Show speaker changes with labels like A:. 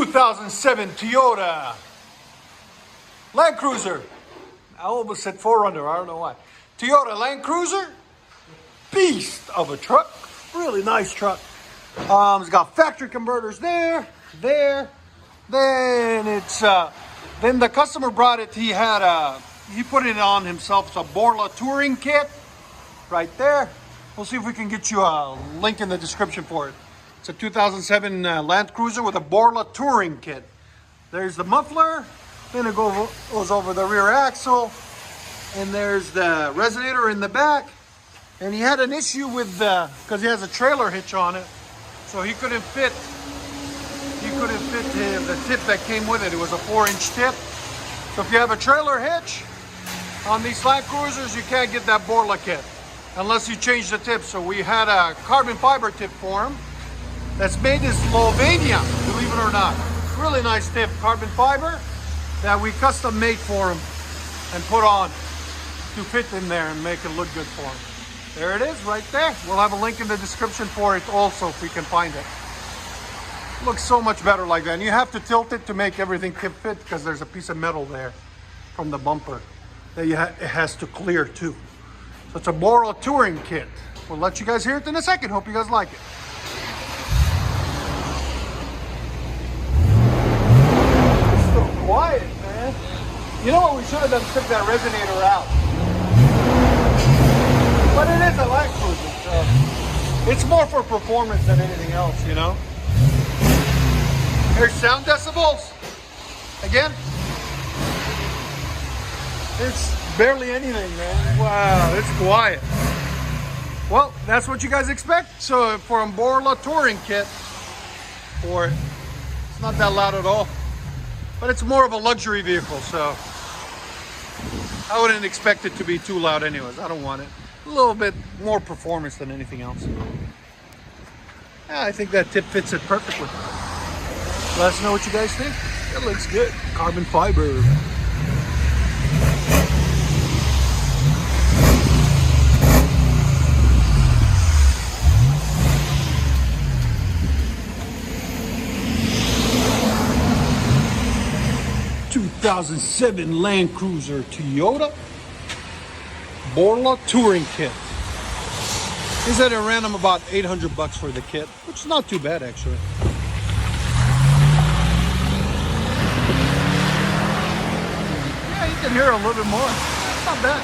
A: 2007 Toyota Land Cruiser. I almost said 4Runner, I don't know why. Toyota Land Cruiser, beast of a truck, really nice truck. It's got factory converters there. Then then the customer brought it. He put it on himself. It's a BORLA touring kit, right there. We'll see if we can get you a link in the description for it. It's a 2007 Land Cruiser with a BORLA touring kit. There's the muffler, then it goes over the rear axle, and there's the resonator in the back. And he had an issue with because he has a trailer hitch on it, so he couldn't fit the tip that came with it. It was a 4-inch tip. So if you have a trailer hitch on these Land Cruisers, you can't get that BORLA kit unless you change the tip. So we had a carbon fiber tip for him that's made in Slovenia, believe it or not. Really nice tip, carbon fiber, that we custom made for him and put on to fit in there and make it look good for him. There it is, right there. We'll have a link in the description for it also if we can find it. Looks so much better like that. And you have to tilt it to make everything tip fit because there's a piece of metal there from the bumper that it has to clear too. So it's a BORLA touring kit. We'll let you guys hear it in a second. Hope you guys like it. It's so quiet, man. You know what we should have done? Took that resonator out. But it is a Land Cruiser, so it's more for performance than anything else, you know? Here's sound decibels. Again, it's barely anything, man. Wow, it's quiet. Well, that's what you guys expect. So for a BORLA touring kit, it's not that loud at all, but it's more of a luxury vehicle, so I wouldn't expect it to be too loud anyways. I don't want it. A little bit more performance than anything else. Yeah, I think that tip fits it perfectly. Let us know what you guys think. It looks good. Carbon fiber. '2007 Land Cruiser Toyota BORLA touring kit. He said it ran him about $800 for the kit, which is not too bad actually. Yeah, you can hear a little bit more. Not bad.